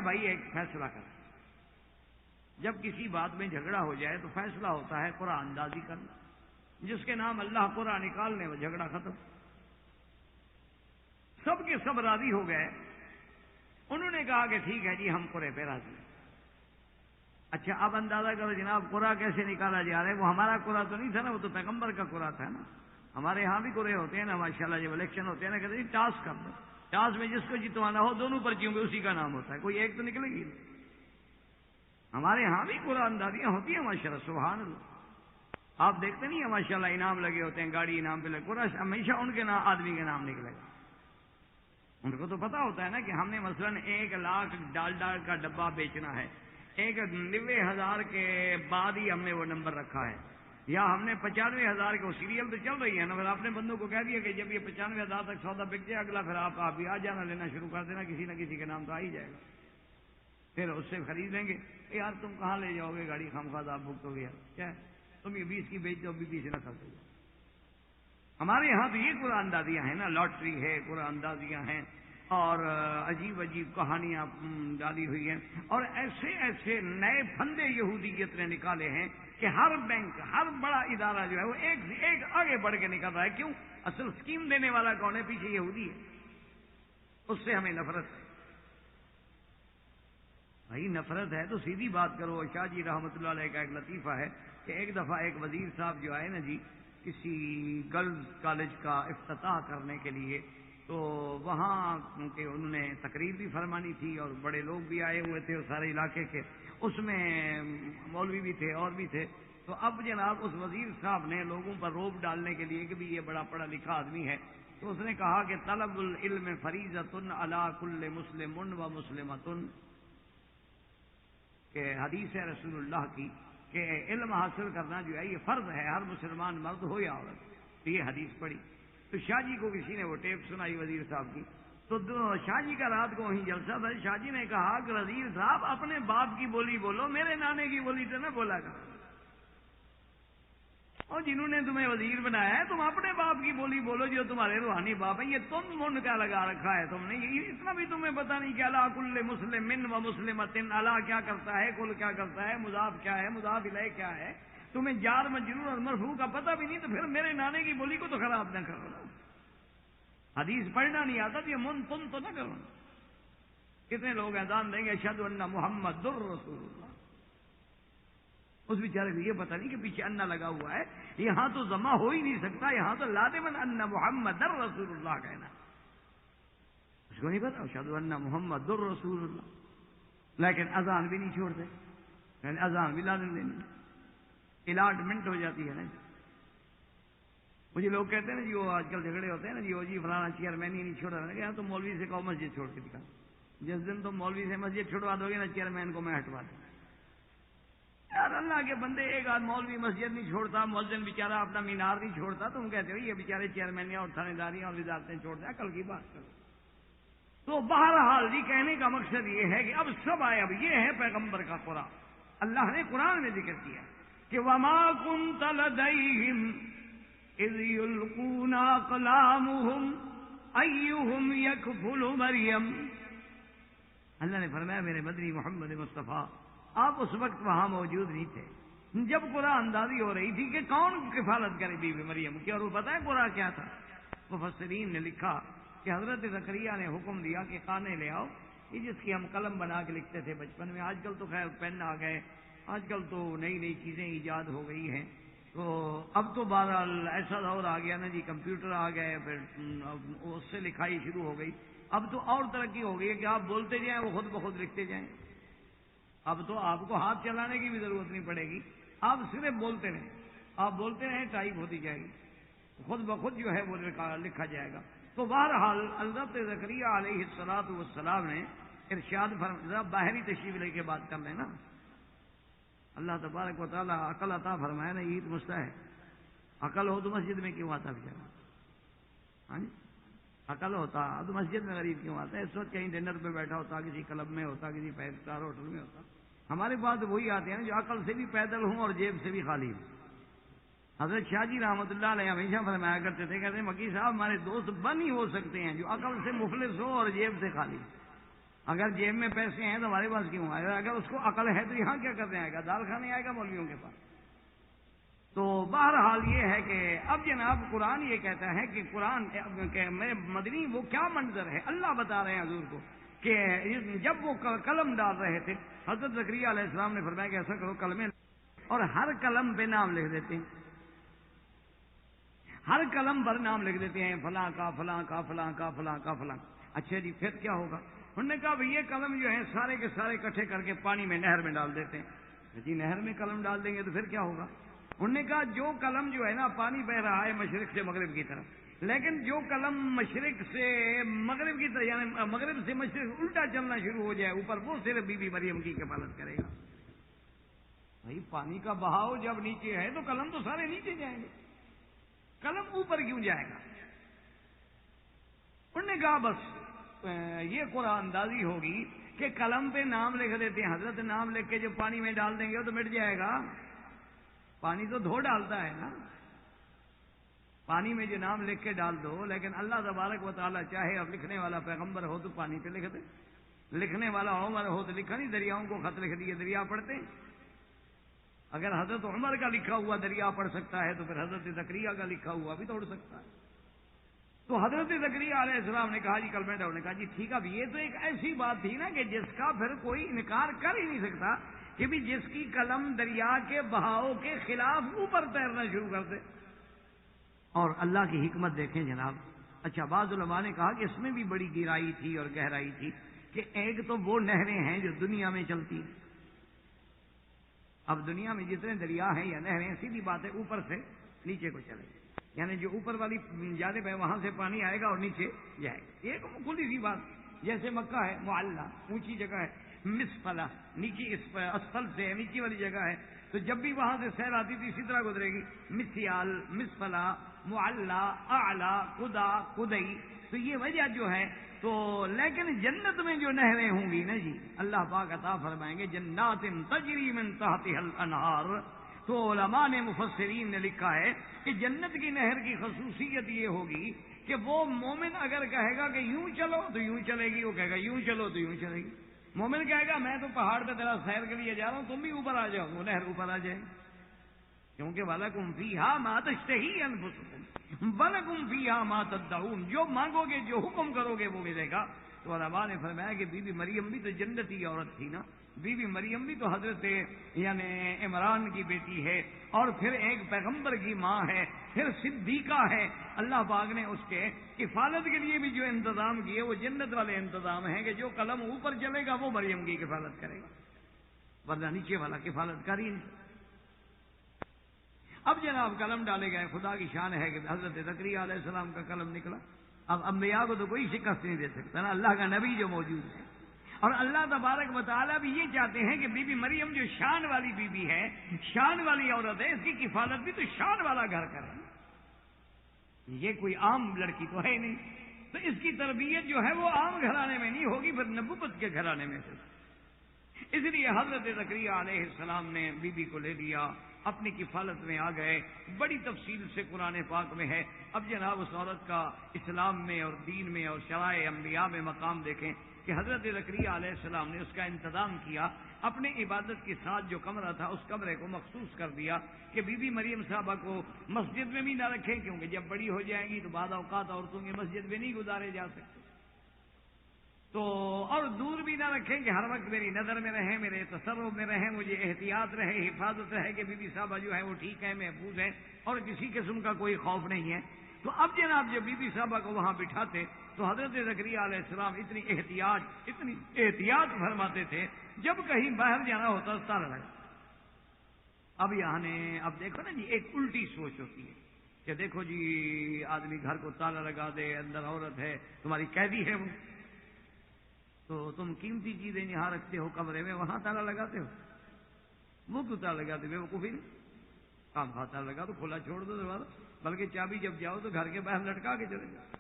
بھائی ایک فیصلہ کر، جب کسی بات میں جھگڑا ہو جائے تو فیصلہ ہوتا ہے قرآن اندازی کرنا، جس کے نام اللہ قرآن نکالنے وہ جھگڑا ختم۔ سب کے سب راضی ہو گئے، انہوں نے کہا کہ ٹھیک ہے جی ہم قرے پہ راضی ہیں۔ اچھا اب اندازہ کرو جناب قرا کیسے نکالا جا رہا ہے، وہ ہمارا قرا تو نہیں تھا نا، وہ تو پیغمبر کا قرا تھا نا۔ ہمارے ہاں بھی قرے ہوتے ہیں نا ماشاءاللہ، جب الیکشن ہوتے ہیں نا کہتے ہیں ٹاس کر دو، ٹاس میں جس کو جتوانا ہو دونوں پرچیوں پہ اسی کا نام ہوتا ہے، کوئی ایک تو نکلے گی۔ ہمارے ہاں بھی قرآن اندازیاں ہوتی ہیں ماشاءاللہ، سبحان اللہ۔ آپ دیکھتے نہیں ہیں ماشاءاللہ انعام لگے ہوتے ہیں، گاڑی انعام پہ لگے، قرآن ہمیشہ ان کے نام آدمی کے نام نکلے گا۔ ان کو تو پتا ہوتا ہے نا کہ ہم نے مثلا 1,00,000 ڈالڈا کا ڈبہ بیچنا ہے، 90,000 کے بعد ہی ہم نے وہ نمبر رکھا ہے، یا ہم نے 95,000 کے سیریل تو چل رہی ہے نا، پھر آپ نے بندوں کو کہہ دیا کہ جب یہ 95,000 تک سودا بک جائے اگلا پھر آپ بھی آ جانا، لینا شروع کر دینا، کسی نہ کسی کے نام تو آ ہی جائے گا، پھر اس سے خرید لیں گے۔ یار تم کہاں لے جاؤ گے گاڑی، خامخواہ آپ بک ہو گیا کیا، تم یہ 20 کی بیچ دو، 20 نہ کر دو۔ ہمارے یہاں تو یہ قرآن اندازیاں ہیں نا، لاٹری ہے، قرآن اندازیاں ہیں، اور عجیب عجیب کہانیاں ڈالی ہوئی ہیں، اور ایسے ایسے نئے پھندے یہودیت نے نکالے ہیں کہ ہر بینک، ہر بڑا ادارہ جو ہے وہ ایک سے ایک آگے بڑھ کے نکل رہا ہے۔ کیوں؟ اصل اسکیم دینے والا کون ہے؟ پیچھے یہودی ہے، اس سے ہمیں نفرت ہے۔ بھائی نفرت ہے تو سیدھی بات کرو۔ شاہ جی رحمۃ اللہ علیہ کا ایک لطیفہ ہے کہ ایک دفعہ ایک وزیر صاحب جو آئے نا جی کسی گرلز کالج کا افتتاح کرنے کے لیے، تو وہاں کہ انہوں نے تقریر بھی فرمانی تھی اور بڑے لوگ بھی آئے ہوئے تھے سارے علاقے کے، اس میں مولوی بھی تھے اور بھی تھے۔ تو اب جناب اس وزیر صاحب نے لوگوں پر روب ڈالنے کے لیے کہ بھی یہ بڑا پڑھا لکھا آدمی ہے، تو اس نے کہا کہ طلب العلم فریضۃ علی کل مسلم و مسلمۃ، کہ حدیث ہے رسول اللہ کی کہ علم حاصل کرنا جو ہے یہ فرض ہے، ہر مسلمان مرد ہو یا عورت۔ تو یہ حدیث پڑھی تو شاہ جی کو کسی نے وہ ٹیپ سنائی وزیر صاحب کی، تو شاہ جی کا رات کو وہیں جلسہ تھا، شاہ جی نے کہا کہ وزیر صاحب اپنے باپ کی بولی بولو، میرے نانے کی بولی تو نہ بولا کرو، اور جنہوں نے تمہیں وزیر بنایا ہے تم اپنے باپ کی بولی بولو جو تمہارے روحانی باپ ہیں۔ یہ تم من کا لگا رکھا ہے تم نے، اتنا بھی تمہیں پتا نہیں کہ اللہ کل مسلم و مسلمۃ، اللہ کیا کرتا ہے، کل کیا کرتا ہے، مضاف کیا ہے، مضاف الیہ کیا ہے، تمہیں جار مجرور اور مرفوع کا پتہ بھی نہیں، تو پھر میرے نانے کی بولی کو تو خراب نہ کرو نا۔ حدیث پڑھنا نہیں آتا تو یہ من تم تو نہ کرو۔ کتنے لوگ اذان دیں گے اشہد ان محمد رسول اللہ، اس بیچارے کو یہ پتہ نہیں کہ پیچھے انا لگا ہوا ہے، یہاں تو جمع ہو ہی نہیں سکتا، یہاں تو لازماً ان محمد رسول اللہ کہنا، اس کو نہیں پتا اشہد ان محمد رسول اللہ، لیکن اذان بھی نہیں چھوڑتے، یعنی اذان بھی لازم دینی، الاٹمنٹ ہو جاتی ہے نا۔ مجھے لوگ کہتے ہیں نا جی وہ آج کل جھگڑے ہوتے ہیں نا جی وہ جی فلانا چیئرمین ہی نہیں چھوڑا، میں نے کہا تو مولوی سے کہو مسجد چھوڑ کے دکھا، جس دن تم مولوی سے مسجد چھوڑوا دو گے نا چیئرمین کو میں ہٹوا دوں۔ یار اللہ کے بندے، ایک آدھ مولوی مسجد نہیں چھوڑتا، مؤذن بیچارہ اپنا مینار نہیں چھوڑتا، تم کہتے ہو یہ بیچارے چیئرمینیاں اور تھانے داریاں اور وزارتیں چھوڑتے ہیں، کل کی بات کرو۔ تو بہرحال جی کہنے کا مقصد یہ ہے کہ اب سب آئے، اب یہ ہے پیغمبر کا قرآن۔ اللہ نے قرآن میں ذکر کیا کہ وَمَا كُنْتَ لَدَيْهِمْ إِذْ يُلْقُونَ أَقْلَامُهُمْ أَيُّهُمْ يَكْفُلُ مَرْيَمَ، اللہ نے فرمایا میرے مدنی محمد مصطفیٰ آپ اس وقت وہاں موجود نہیں تھے جب قرآن اندازی ہو رہی تھی کہ کون کفالت کرے بی بی مریم کی، اور وہ پتہ ہے قرآن کیا تھا؟ مفسرین نے لکھا کہ حضرت زکریا نے حکم دیا کہ کانے لے آؤ، یہ جس کی ہم قلم بنا کے لکھتے تھے بچپن میں، آج کل تو خیر پین آ گئے، آج کل تو نئی نئی چیزیں ایجاد ہو گئی ہیں، تو اب تو بہرحال ایسا دور آ گیا نا جی، کمپیوٹر آ گئے، پھر اس سے لکھائی شروع ہو گئی، اب تو اور ترقی ہو گئی ہے کہ آپ بولتے جائیں وہ خود بخود لکھتے جائیں، اب تو آپ کو ہاتھ چلانے کی بھی ضرورت نہیں پڑے گی، آپ صرف بولتے رہیں، آپ بولتے رہیں ٹائپ ہوتی جائے گی، خود بخود جو ہے وہ لکھا جائے گا۔ تو بہرحال حضرت زکریا علیہ الصلوۃ والسلام نے ارشاد فرمایا، باہری تشریف لے کے بات کر لیں نا، اللہ تبارک و تعالیٰ عقل عطا فرمایا نا، عید مستحب، عقل ہو تو مسجد میں کیوں آتا بیچارہ؟ ہاں جی، عقل ہوتا تو مسجد میں غریب کیوں آتا ہے؟ اس وقت کہیں ڈنر پہ بیٹھا ہوتا، کسی کلب میں ہوتا، کسی 5 اسٹار ہوٹل میں ہوتا۔ ہمارے پاس وہی آتے ہیں جو عقل سے بھی پیدل ہوں اور جیب سے بھی خالی ہوں۔ حضرت شاہ جی رحمۃ اللہ علیہ ہمیشہ فرمایا کرتے تھے، کہتے ہیں مکی صاحب ہمارے دوست بن ہی ہو سکتے ہیں جو عقل سے مفلس ہو اور جیب سے خالی، اگر جیب میں پیسے ہیں تو ہمارے پاس کیوں آئے گا؟ اگر اس کو عقل ہے تو یہاں کیا کرنے آئے گا؟ دال کھانے آئے گا مولویوں کے پاس؟ تو بہرحال یہ ہے کہ اب جناب قرآن یہ کہتا ہے کہ قرآن میں مدنی وہ کیا منظر ہے، اللہ بتا رہے ہیں حضور کو کہ جب وہ قلم ڈال رہے تھے، حضرت زکریا علیہ السلام نے فرمایا کہ ایسا کرو قلمیں، اور ہر قلم پہ نام لکھ دیتے ہیں، ہر قلم پر نام لکھ دیتے ہیں، فلاں کا فلاں کا فلاں کا فلاں کا فلاں۔ اچھا جی پھر کیا ہوگا؟ انہوں نے کہا بھئی یہ قلم جو ہے سارے کے سارے اکٹھے کر کے پانی میں نہر میں ڈال دیتے ہیں۔ جی نہر میں قلم ڈال دیں گے تو پھر کیا ہوگا؟ انہوں نے کہا جو قلم جو ہے نا پانی بہ رہا ہے مشرق سے مغرب کی طرف، لیکن جو قلم مشرق سے مغرب کی طرف یعنی مغرب سے مشرق الٹا چلنا شروع ہو جائے اوپر، وہ صرف بی بی مریم کی کفالت کرے گا۔ بھائی پانی کا بہاؤ جب نیچے ہے تو قلم تو سارے نیچے جائیں گے، قلم اوپر کیوں جائے گا؟ انہوں نے کہا بس یہ قرآن اندازی ہوگی کہ قلم پہ نام لکھ دیتے ہیں، حضرت نام لکھ کے جو پانی میں ڈال دیں گے وہ تو مٹ جائے گا، پانی تو دھو ڈالتا ہے نا، پانی میں جو نام لکھ کے ڈال دو، لیکن اللہ تبارک و تعالیٰ چاہے اب لکھنے والا پیغمبر ہو تو پانی پہ لکھ دے، لکھنے والا عمر ہو تو لکھا نہیں، دریاؤں کو خط لکھ دیے دریا پڑھتے ہیں۔ اگر حضرت عمر کا لکھا ہوا دریا پڑھ سکتا ہے تو پھر حضرت زکریا کا لکھا ہوا بھی توڑ سکتا ہے۔ تو حضرت زکریا علیہ السلام نے کہا جی کلمہ ڈالو، نے کہا جی ٹھیک ہے، یہ تو ایک ایسی بات تھی نا کہ جس کا پھر کوئی انکار کر ہی نہیں سکتا کہ بھی جس کی قلم دریا کے بہاؤ کے خلاف اوپر تیرنا شروع کر دے۔ اور اللہ کی حکمت دیکھیں جناب۔ اچھا بعض علماء نے کہا کہ اس میں بھی بڑی گہرائی تھی اور گہرائی تھی کہ ایک تو وہ نہریں ہیں جو دنیا میں چلتی ہیں، اب دنیا میں جتنے دریا ہیں یا نہریں سیدھی بات ہے اوپر سے نیچے کو چلے، یعنی جو اوپر والی جانب ہے وہاں سے پانی آئے گا اور نیچے جائے گا، ایک کھلی سی بات۔ جیسے مکہ ہے معلّہ اونچی جگہ ہے، مسفلہ نیچی اسفل سے نیچی والی جگہ ہے، تو جب بھی وہاں سے سیل آتی تھی اسی طرح گزرے گی، مسیال مسفلہ معلّہ اعلیٰ قدا قدئی، تو یہ وجہ جو ہے۔ تو لیکن جنت میں جو نہریں ہوں گی نا جی، اللہ پاک عطا فرمائیں گے جنات تجری من تحتها الانہار۔ تو علماء نے مفسرین نے لکھا ہے کہ جنت کی نہر کی خصوصیت یہ ہوگی کہ وہ مومن اگر کہے گا کہ یوں چلو تو یوں چلے گی، وہ کہے گا یوں چلو تو یوں چلے گی۔ مومن کہے گا میں تو پہاڑ پہ تیرا سیر کے لیے جا رہا ہوں، تم بھی اوپر آ جاؤ، وہ نہر اوپر آ جائے، کیونکہ وَلَكُمْ فِيهَا مَا تَشْتَهِي أَنفُسُكُمْ وَلَكُمْ فِيهَا مَا تَدَّعُونَ، جو مانگو گے جو حکم کرو گے وہ ملے گا۔ تو علماء نے فرمایا کہ بی بی مریم بھی تو جنتی عورت تھی نا، بی بی مریم بھی تو حضرت یعنی عمران کی بیٹی ہے، اور پھر ایک پیغمبر کی ماں ہے، پھر صدیقہ ہے۔ اللہ پاک نے اس کے کفالت کے لیے بھی جو انتظام کیے وہ جنت والے انتظام ہیں کہ جو قلم اوپر چلے گا وہ مریم کی کفالت کرے گا، ورنہ نیچے والا کفالت کر ہی نہیں۔ اب جناب قلم ڈالے گئے، خدا کی شان ہے کہ حضرت زکریا علیہ السلام کا قلم نکلا۔ اب انبیاء کو تو کوئی شکست نہیں دے سکتا نا، اللہ کا نبی جو موجود ہے، اور اللہ تبارک و تعالیٰ بھی یہ چاہتے ہیں کہ بی بی مریم جو شان والی بی بی ہے، شان والی عورت ہے، اس کی کفالت بھی تو شان والا گھر کرے، یہ کوئی عام لڑکی تو ہے نہیں، تو اس کی تربیت جو ہے وہ عام گھرانے میں نہیں ہوگی، پھر نبوت کے گھرانے میں ہوگی۔ اس لیے حضرت زکریا علیہ السلام نے بی بی کو لے لیا، اپنی کفالت میں آ گئے، بڑی تفصیل سے قرآن پاک میں ہے۔ اب جناب اس عورت کا اسلام میں اور دین میں اور شرائع انبیاء میں مقام دیکھیں کہ حضرت زکریا علیہ السلام نے اس کا انتظام کیا، اپنے عبادت کے ساتھ جو کمرہ تھا اس کمرے کو مخصوص کر دیا کہ بی بی مریم صاحبہ کو مسجد میں بھی نہ رکھیں، کیونکہ جب بڑی ہو جائیں گی تو بعض اوقات عورتوں کی مسجد میں نہیں گزارے جا سکتے، تو اور دور بھی نہ رکھیں کہ ہر وقت میری نظر میں رہیں، میرے تصرف میں رہیں، مجھے احتیاط رہے، حفاظت رہے کہ بی بی صاحبہ جو ہے وہ ٹھیک ہے، محفوظ ہے اور کسی قسم کا کوئی خوف نہیں ہے۔ تو اب جناب جب بی بی صاحبہ کو وہاں بٹھاتے تو حضرت زکریا علیہ السلام اتنی احتیاط فرماتے تھے، جب کہیں باہر جانا ہوتا تو تالا لگا۔ اب اب دیکھو نا جی، ایک الٹی سوچ ہوتی ہے کہ دیکھو جی آدمی گھر کو تالا لگا دے، اندر عورت ہے تمہاری قیدی ہے، وہ تو تم قیمتی چیزیں یہاں رکھتے ہو کمرے میں، وہاں تالا لگاتے ہو، وہ کیوں تالا لگاتے ہو؟ وہ نہیں کام کھاتا لگا تو کھلا چھوڑ دو دروازہ، بلکہ چابی جب جاؤ تو گھر کے باہر لٹکا کے چلے جاؤ۔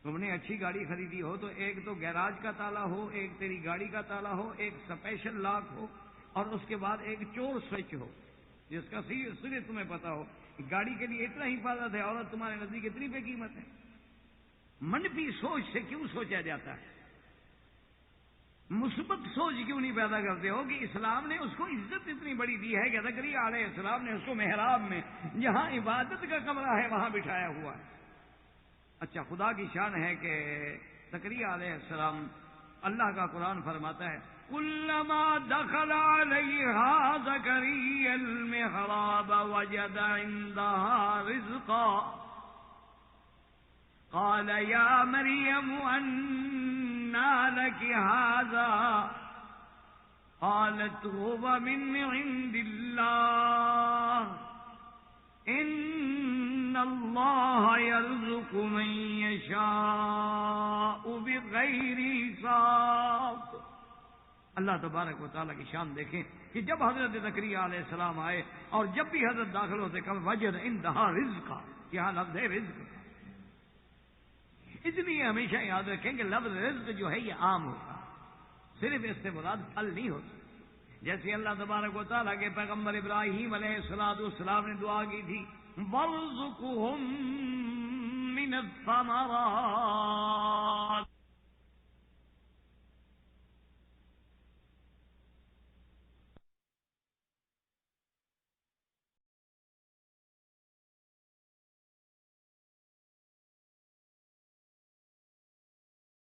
تم نے اچھی گاڑی خریدی ہو تو ایک تو گیراج کا تالا ہو، ایک تیری گاڑی کا تالا ہو، ایک اسپیشل لاک ہو، اور اس کے بعد ایک چور سوئچ ہو جس کا صرف تمہیں پتا ہو۔ گاڑی کے لیے اتنا حفاظت ہے، عورت تمہارے نزدیک اتنی بے قیمت ہے۔ منفی سوچ سے کیوں سوچا جاتا ہے؟ مثبت سوچ کیوں نہیں پیدا کرتے ہو کہ اسلام نے اس کو عزت اتنی بڑی دی ہے کہ زکریا علیہ السلام نے اس کو محراب میں جہاں عبادت کا کمرہ ہے وہاں بٹھایا ہوا ہے. اچھا خدا کی شان ہے کہ زکریا علیہ السلام اللہ کا قرآن فرماتا ہے كلما دخل عليها زكريا المحراب وجد عندها رزقا قال يا مريم أنى لك هذا قالت هو من عند الله إن الله يرزق من يشاء بغير حساب. اللہ تبارک و تعالیٰ کی شان دیکھیں کہ جب حضرت زکریا علیہ السلام آئے اور جب بھی حضرت داخل ہوتے کب وجد عندها رزقا، یہاں لفظ ہے رزق. اس لیے ہمیشہ یاد رکھیں کہ لفظ رزق جو ہے یہ عام ہوتا، صرف اس سے مراد پھل نہیں ہوتا. جیسے اللہ تبارک و تعالیٰ کے پیغمبر ابراہیم علیہ السلام نے دعا کی تھی وَارْزُقْهُم مِّنَ الثَّمَرَاتِ